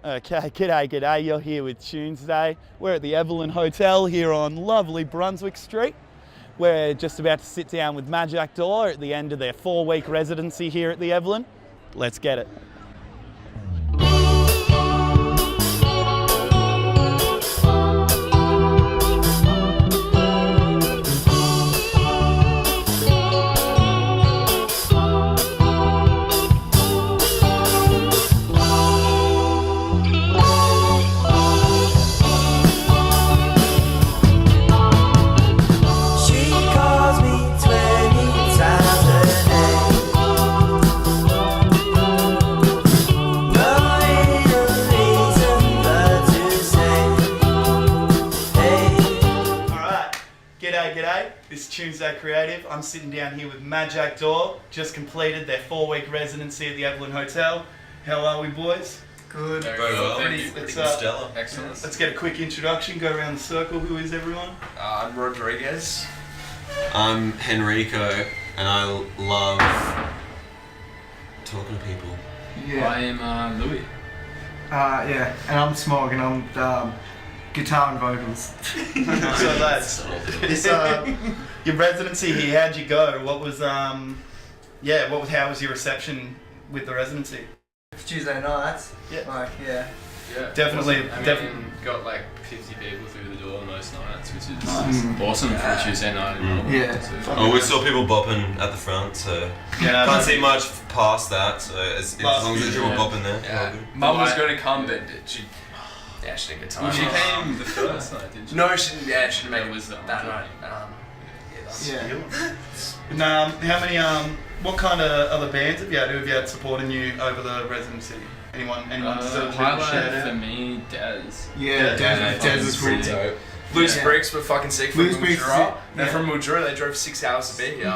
Okay, g'day. You're here with Tunesday. We're at the Evelyn Hotel here on lovely Brunswick Street. We're just about to sit down with Majak at the end of their 4-week residency here at the Evelyn. Let's get it. G'day. This is Tunesday Creative. I'm sitting down here with Majak, just completed their 4-week residency at the Evelyn Hotel. How are we, boys? Good. Very well. Stellar. Excellent. Let's get a quick introduction, go around the circle. Who is everyone? I'm Rodriguez. I'm Henrico, and I love talking to people. Yeah. I am Louis. Yeah, and I'm Smog, and I'm guitar and vocals. So lads, this your residency here, how'd you go? What was how was your reception with the residency? Tuesday nights. Yeah. Yeah. Definitely. Got like 50 people through the door most nights, which is Nice. awesome for a Tuesday night in Melbourne. Yeah. Oh, we saw people bopping at the front, so can't see much past that. So as long as you're all bopping there, all good. Mum was going to come, but she didn't get time. Well, she came the first night, didn't she? No, she didn't make it. Was that night? And how many what kind of other bands have you had supporting you over the residency? Anyone deserve a shout highlight out? for me, Daz. Yeah, Daz was pretty pretty dope. Loose Yeah. bricks were fucking sick from Loose bricks, Mildura. yeah. From Mildura, they drove 6 hours to be here.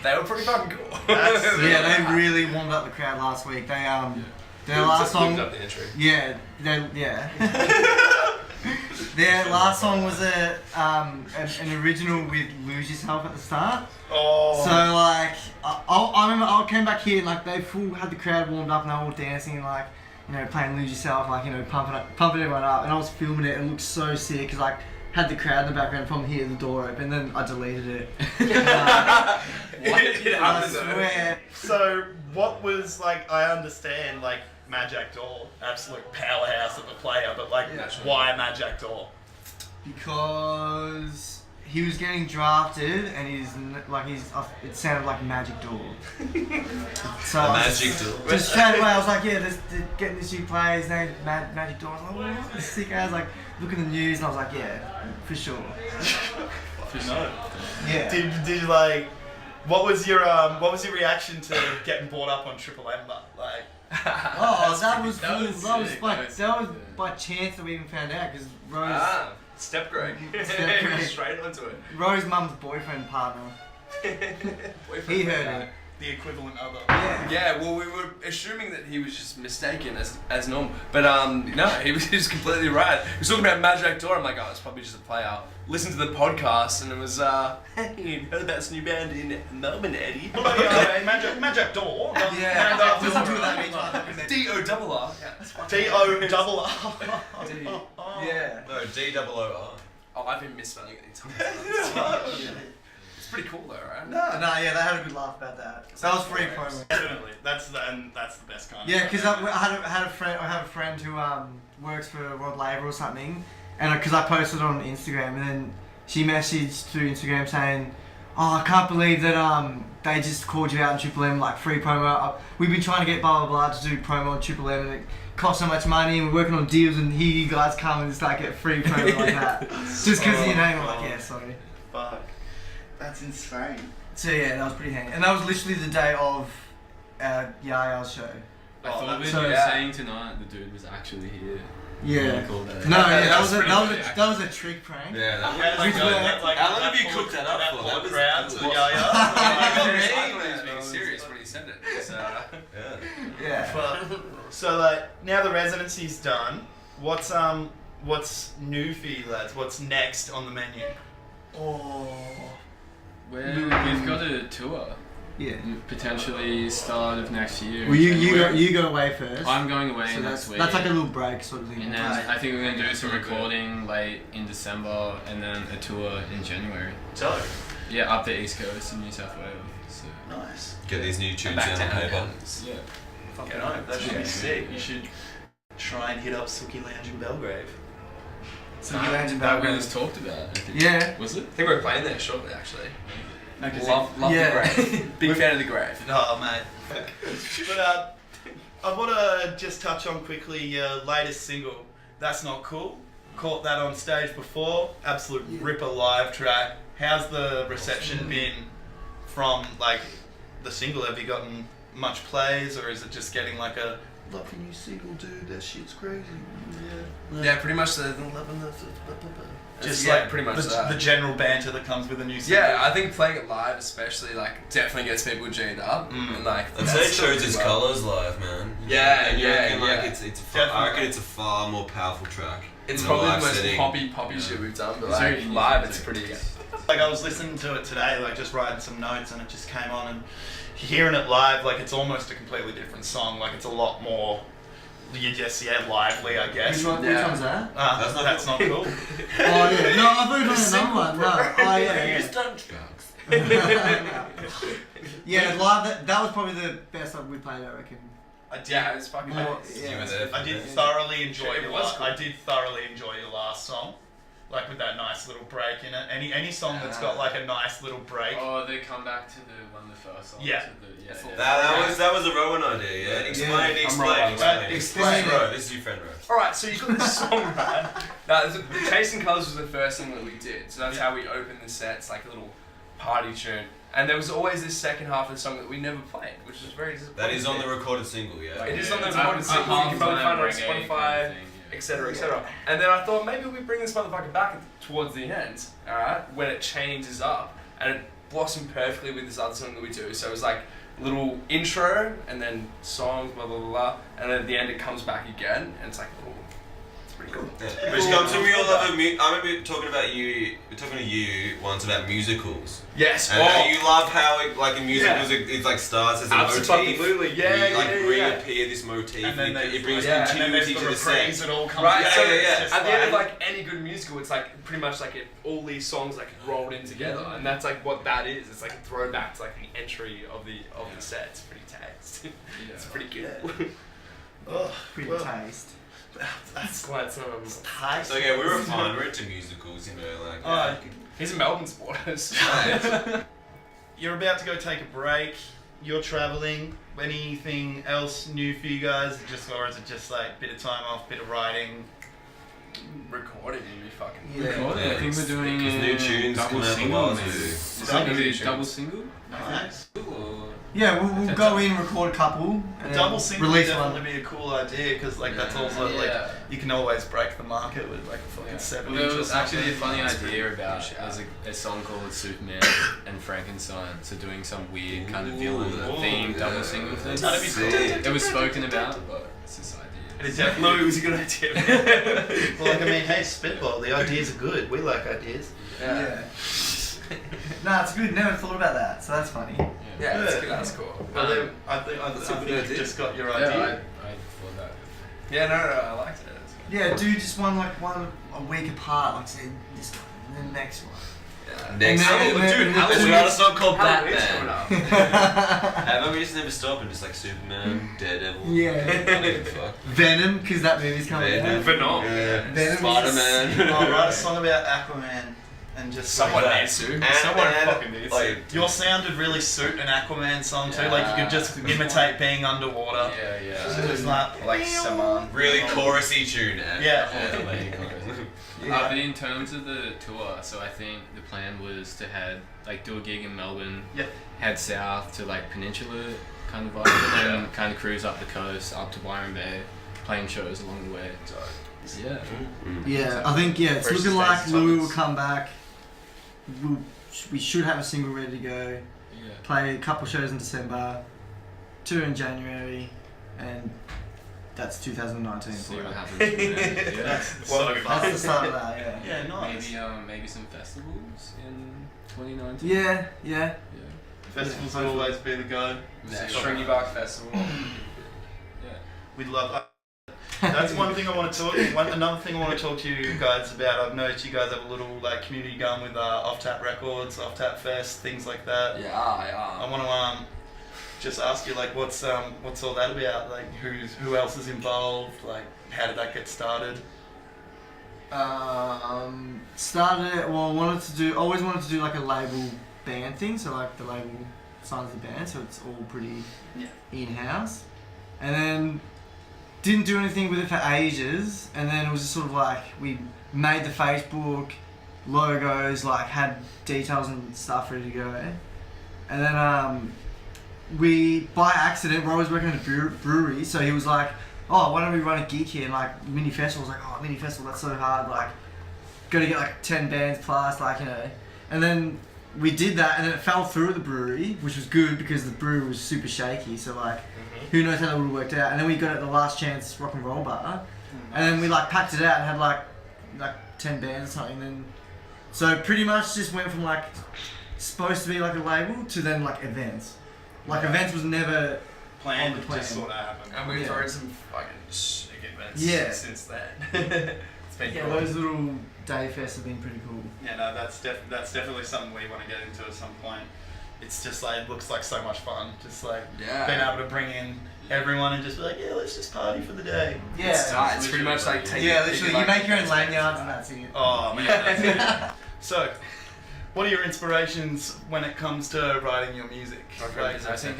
They were pretty fucking cool. Yeah, they really warmed up the crowd last week. They their last song. Up the entry. Yeah, their last song was an original with Lose Yourself at the start. Oh. So like, I remember I came back here and like they had the crowd warmed up and they were all dancing and like, you know, playing Lose Yourself, like, you know, pumping everyone up, and I was filming it and it looked so sick because like had the crowd in the background from here, the door open, and then I deleted it. I swear. So what was like? I understand like Majak, absolute powerhouse of a player, but like, why Majak? Because he was getting drafted and it sounded like Magic Door. So Magic Door. Just straight away, I was like, yeah, getting this new player, his name's Magic Door. I was like, what? This sick ass, like, look at the news, and I was like, yeah, for sure. No. Yeah. Did you like? What was your reaction to getting brought up on Triple M? Like, Oh, that was sick. that was by chance that we even found out because Rose. Step Greg. Step Greg. Straight onto it. Rose's mum's boyfriend partner. He heard it. the equivalent other. Yeah, well, we were assuming that he was just mistaken as normal, but no, he was just completely right. He was talking about Majak. I'm like, oh, it's probably just a player. Listen to the podcast, and it was, hey, you heard about this new band in Melbourne, Eddie? What about Majak Door? Yeah, listen to that each other. D-O-double-R. D-O-double-R. Yeah. No, D-O-O-R. Oh, I've been misspelling it entire. It's pretty cool though, right? No, yeah, they had a good laugh about that. That was free promo. Definitely, that's the best kind. Yeah, because I have a friend who works for Rod Labour or something, and because I posted it on Instagram, and then she messaged through Instagram saying, "Oh, I can't believe that they just called you out on Triple M like free promo. We've been trying to get blah blah blah to do promo on Triple M, and it costs so much money, and we're working on deals, and here you guys come and just like get free promo like that, just because of your name." I'm like, yeah, sorry. Fuck, that's insane. So yeah, that was pretty handy, and that was literally the day of Yaya's show. I thought when so- you were saying tonight the dude was actually here. Yeah. Cool that. No, yeah, That's pretty cool, that was a trick prank. Yeah, How long have you cooked that up for? That was crowd to cool. I thought he was being serious when he said it. Yeah. So like now the residency's done. What's new for you lads? What's next on the menu? Oh. We've got a tour. Yeah. Potentially start of next year. Well, in you January. go away first. I'm going away so next week. that's like a little break sort of thing. And then I think we're gonna do some recording late in December, and then a tour in January. Dope. Yeah, up the East Coast in New South Wales. So. Nice. Get these new tunes Back down on down. paper. Yeah. Fucking hope. That should be sick. You should try and hit up Silky Lounge in Belgrave. So you land in That Belgrave. was talked about. I think. Yeah. Was it? I think we're playing there shortly, actually. No, 'cause Love Yeah. the Grave. Big fan of the Grave. Oh, mate. But I want to just touch on quickly your latest single, That's Not Cool. Caught that on stage before. Absolute ripper live track. How's the reception been from like the single? Have you gotten much plays, or is it just getting like a love a new single, dude? That shit's crazy. Yeah. Yeah, pretty much the loving the. Just yeah, like pretty much the, that. the general banter that comes with a new single. Yeah, I think playing it live especially like definitely gets people G'd up and like. I'd say it shows its colours live, man. Yeah, And you yeah, reckon, like, yeah. I reckon it's a far more powerful track. It's in a probably the live most setting. poppy shit we've done, but It's like very live easy it's to pretty. mix. Like I was listening to it today, like just writing some notes, and it just came on, and hearing it live, like it's almost a completely different song. Like it's a lot more, lively, I guess. Which one's that? That's not cool. Oh yeah. No, I thought you were another one. No. Oh yeah. Yeah, live. That was probably the best song we played. I reckon. I did. Yeah, it's fucking. More- nice. You were there. I did thoroughly enjoy It your was last. cool. I did thoroughly enjoy your last song, like with that nice little break in it. Any song that's got like a nice little break. Oh, they come back to the first song. Yeah. To the, yeah. That was a Rowan idea, yeah? Explain. Explain. Ro. This is your friend, Ro. Alright, so you got this song, right? Now, the Chasing Colours was the first thing that we did, so that's how we opened the set. It's like a little party tune. And there was always this second half of the song that we never played, which was very disappointing. That is on the recorded single, yeah? It is on the It's recorded a single, you can probably find it on half-time reggae Spotify, kind of thing, yeah. etc, etc. And then I thought maybe we bring this motherfucker back towards the end, alright, when it changes up, and it blossomed perfectly with this other song that we do. So it was like a little intro, and then songs, blah blah blah, blah, and then at the end it comes back again, and it's like a little, it's pretty cool. Yeah. Which comes to we all love I remember talking to you once about musicals. Yes, And how you love how it, like in musicals it like starts as a motif. absolutely, yeah, You like yeah. reappear this motif, And then it brings yeah, and then there's continuity the to the reprise. set. It all comes. Right, together. so yeah. It's at the end of like- like any good musical, it's like pretty much like all these songs like rolled in together, and that's like what that is. It's like a throwback to like the entry of the set. It's pretty taste. It's pretty good. Oh, Pretty well, taste. That's Quite taste. So yeah, we're refined, we're into musicals, you know, like Oh, He's a Melbourne supporter. You're about to go take a break. You're traveling. Anything else new for you guys? Or is it just like bit of time off, bit of writing? Recording would be fucking. Yeah. I think we're doing because new tunes double come out the single. walls, Maybe. dude. Is that gonna be a double single? Nice. Or Yeah, we'll go in, record a couple, A and double then single would release definitely one. be a cool idea because like that's also like Yeah. you can always break the market with like a fucking Yeah. 7 Well, inch there or was actually a something. funny idea about shout. there's a song called Superman and Frankenstein, so doing some weird kind of villain Ooh, themed yeah. double single thing. That'd be cool. It was spoken about, but it's this idea. It definitely was a good idea. Well, like I mean, hey, spitball. The ideas are good. We like ideas. Yeah. Nah, it's good. Never thought about that, so that's funny. Yeah, that's good. That's cool. Well, then, I think a good you idea. just got your Yeah, idea. I thought that. Yeah, no, I liked it. It's good. Yeah, do just one a week apart, like say this one, and then the next one. Next And then- song, and then- dude, and how then- is we got a song called Halloween's coming Batman? up. How about we just never stop and just like Superman, Daredevil? Yeah. I don't give a fuck. Venom, because that movie's coming Venom. out. Venom. Yeah. Venom is- Spider-Man. I'll write a song about Aquaman and just Someone like that. needs to. And- Someone and, fucking needs to. like, Your sound would really suit an Aquaman song too. Like you could just imitate being underwater. Yeah, So just like Saman. really chorusy tune, eh? Yeah. But in terms of the tour, so I think the plan was to do a gig in Melbourne, Yep. head south to like Peninsula kind of vibe, and then kind of cruise up the coast, up to Byron Bay, playing shows along the way. Yeah. Yeah, I think it's First looking like stage Louis will topics. come back. We should have a single ready to go. Yeah. Play a couple shows in December, tour in January, and that's 2019 See for what it. happens. From there. Yeah. That's Well, so That's fun. the start of that, yeah. Yeah, nice. Maybe some festivals in 2019. Yeah. Yeah. Festivals will always be the go. Yeah, Stringy Bark Festival. We'd love. That's one thing I want to talk. Another thing I want to talk to you guys about. I've noticed you guys have a little like community going with Off Tap Records, Off Tap Fest, things like that. Yeah. I want to just ask you like what's all that about? Like who else is involved? Like how did that get started? Always wanted to do like a label band thing, so like the label signs the band, so it's all pretty in-house. And then didn't do anything with it for ages, and then it was just sort of like we made the Facebook logos, like had details and stuff ready to go. And then we, by accident, Roy was working at a brewery, so he was like, oh, why don't we run a gig here? And like mini festival, I was like, oh, mini festival, that's so hard, like gotta get like 10 bands plus, like, you know. And then we did that, and then it fell through at the brewery, which was good because the brewery was super shaky, so like who knows how that would have worked out. And then we got it at the Last Chance Rock and Roll Bar, and then we like packed it out and had like 10 bands or something. Then so pretty much just went from like supposed to be like a label to then like events. Like events was never Planned, on the plan. just sort of happened. And we've thrown some fucking sick events since then. It's been cool. Those little day fests have been pretty cool. Yeah, no, that's definitely something we want to get into at some point. It's just like it looks like so much fun. Just like being able to bring in everyone and just be like, yeah, let's just party for the day. Yeah, It's pretty much like taking. yeah, literally, you make your own lanyards and that's it. Oh man, that's it. So, what are your inspirations when it comes to writing your music? Like, I think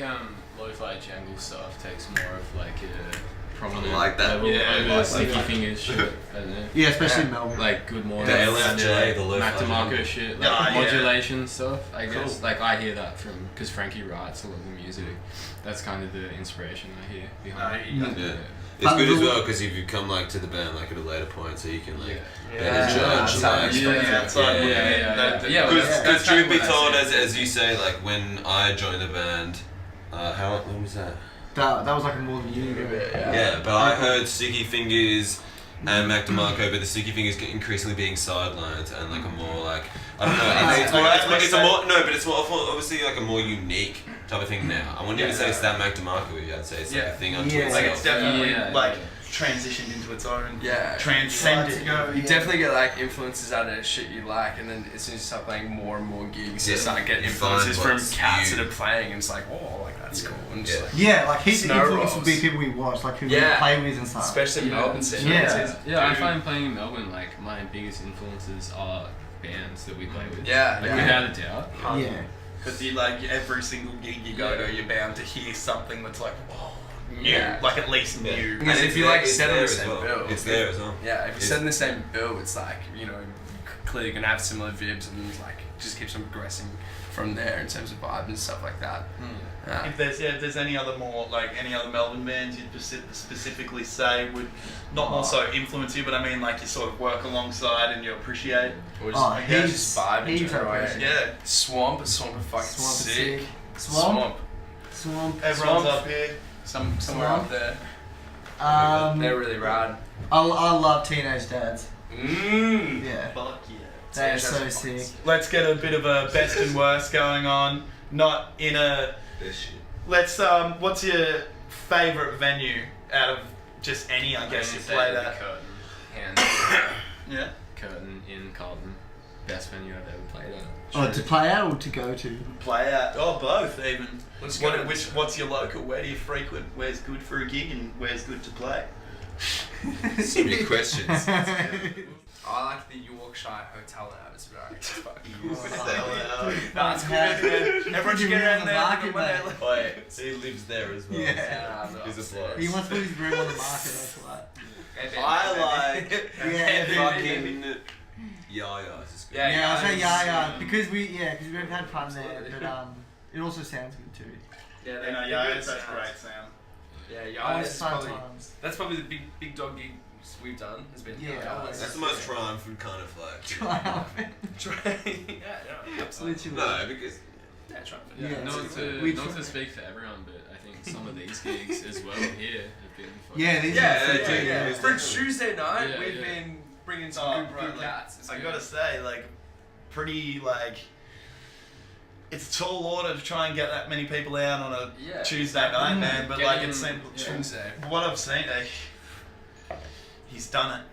lo-fi jungle stuff takes more of like a prominent Like that. level over Like Sticky that. Fingers shit. I don't know. Yeah, especially in Melbourne. Like Good Morning, The LFJ, the lo-fi Mac DeMarco jungle. shit, Yeah, like yeah. modulation stuff. I guess Cool. like I hear that from because Frankie writes a lot of the music. That's kind of the inspiration I hear behind it. Yeah. It's good as well because if you come like to the band like at a later point, so you can like better judge. Like, Because truth be told, as you say, like when I joined the band, when was that? That was like a more than you ago. Yeah, but I heard Sticky Fingers and Mac DeMarco, but the Sticky Fingers get increasingly being sidelined and like a more like I don't know. It's more obviously like a more unique type of thing now. I wouldn't even say it's that Mac DeMarco. I'd say it's like a thing unto itself. like it's definitely like transitioned into its own. Transcended. You definitely get like influences out of shit you like, and then as soon as you start playing more and more gigs, you start getting influences from cats that are playing, and it's like, oh, like that's cool. And just like, Like his influence would be people we watch, like who we play with and stuff. especially Melbourne scene. I find playing in Melbourne like my biggest influences are bands that we play with. Yeah, like without a doubt. Yeah. Because you like every single gig you go to, you're bound to hear something that's like, whoa, new, like at least new. Because if you like set in the same bill, it's there as well. Yeah, if you set in the same bill, it's like, you know, clearly you're gonna have similar vibes, and like just keeps on progressing from there in terms of vibe and stuff like that. If there's any other Melbourne bands you'd specifically say would not also influence you, but I mean like you sort of work alongside and you appreciate. Or just vibe in general. Yeah. Swamp are fucking sick. Swamp. Everyone's up here. Somewhere up there. They're really rad. I love Teenage Dads. Yeah. Fuck yeah. They're so sick. Let's get a bit of a best and worst going on. Not in a. Let's. What's your favourite venue out of just any? I guess you played at. Curtin, hands. Yeah. Curtin in Carlton, best venue I've ever played at. Oh, to play out or to go to? Play out. Oh, both even. What's your local? Where do you frequent? Where's good for a gig and where's good to play? So many questions. I like the Yorkshire Hotel in Abbotsford. That's cool. Everyone should get around there. Wait, so he lives there as well. He's a bloke. He wants to put his room on the market, that's why. I like fucking Yaya's. Yeah, I say yeah, because we've had fun there, but it also sounds good too. That's great sound. That's probably the big dog gigs we've done. Has been That's the most triumphant kind of like. Triumphant. Absolutely. No, because. Not to speak for everyone, but I think some of these gigs as well here have been Yeah, For Tuesday night, we've been bringing some good like, cats. I gotta say, like, pretty like. it's a tall order to try and get that many people out on a Yeah. Tuesday night, man. But like Getting- it's seemed, Tuesday. what I've seen, he's done it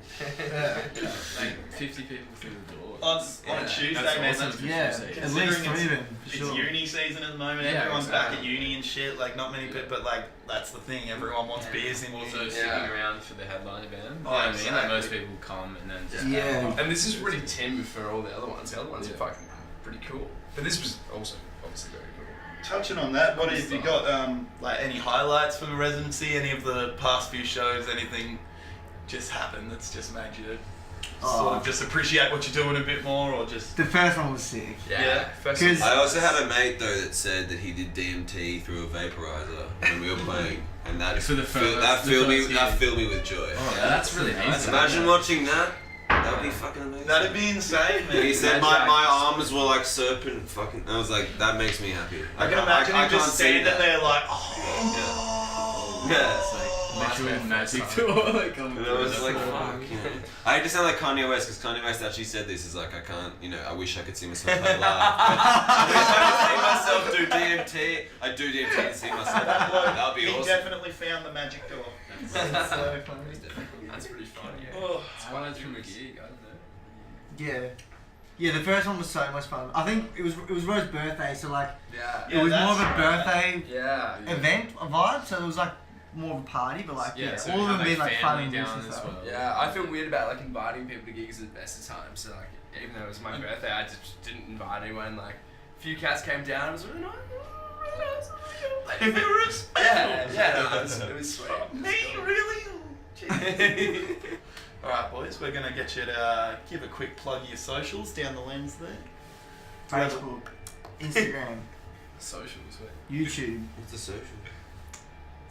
Like 50 people through the door. on Yeah. a Tuesday, That's man. awesome. That's Yeah, Tuesday. at Considering least it's- three then, for It's sure. uni season at the moment. Yeah, Everyone's back at exactly. uni and shit. Like not many people, but like that's the thing. Everyone wants beers in Also uni. sticking Yeah. around for the headline event. You know Oh, what I mean? Like most exactly. people come and then just Yeah. And this is really timid for all the other ones. The other ones Yeah. are fucking pretty cool. But this was also obviously very cool. Touching on that, what have you got? Like any highlights from the residency? Any of the past few shows? Anything just happened that's just made you sort of just appreciate what you're doing a bit more, or just The first one was sick. Yeah. First 'Cause- I also had a mate though that said that he did DMT through a vaporizer when we were playing, and that For the first- that the filled me first that year. filled me with joy. yeah, that's really nice. Imagine watching that. That would be fucking amazing. that'd be insane, man. He said Majak. my arms were like serpent fucking. I was like, that makes me happy. I can imagine him I just can't see standing that. there like, oh. Yeah. It's like Nice literal man. magic tour. Like, And I was like, fuck, you know. I hate to sound like Kanye West, because Kanye West actually said this, is like, I can't, you know, I wish I could see myself play live. But I wish I could see myself do DMT. I'd do DMT and see myself play live. That would be He awesome. definitely found the magic door. That's so funny. That's pretty funny. Oh. highlights from the gig. I don't know. Yeah. Yeah, the first one was so much fun. I think it was Rose's birthday, so like Yeah. it was more of a that's right. birthday Yeah. event, a vibe. So it was like more of a party, but like So all we of them had, being like fun and family loose down and as stuff. well. Yeah, I feel weird about like inviting people to gigs at the best of times. So like, even though it was my birthday, I just didn't invite anyone. Like, a few cats came down. It was really nice. Like, If it was yeah, no, it was sweet. me, really? Jeez. All right, boys, we're gonna get you to give a quick plug of your socials down the lens there. Facebook, Instagram, Socials. Wait. YouTube, What's the social?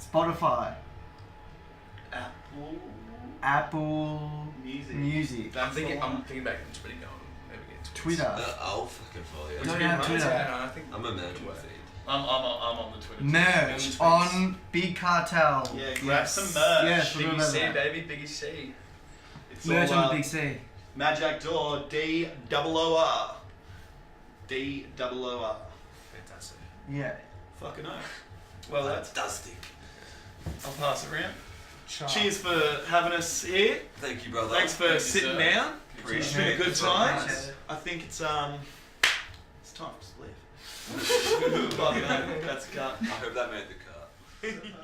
Spotify, Apple Apple Music. Music, That's I'm thinking the one. back to Twitter going. Maybe get Twitter. I'll fucking follow you. You don't have Twitter. Yeah, I think I'm a man with feed. I'm on the Twitter. Merch on Big Cartel. Yeah, grab some merch. Yes, Biggie remember C, that. baby, Biggie C. It's Merch all, on the Big C. Majak Door D-O-O-R. D-O-O-R. Fantastic. Yeah. Fucking oath. Well, that's Dusty. I'll pass it around. Cheers for having us here. Thank you, brother. Thanks for Thank you, sitting sir. down. It's been a good it. time. Appreciate it. I think it's time for us to leave. Fucking oath, that's a cut. I hope that made the cut.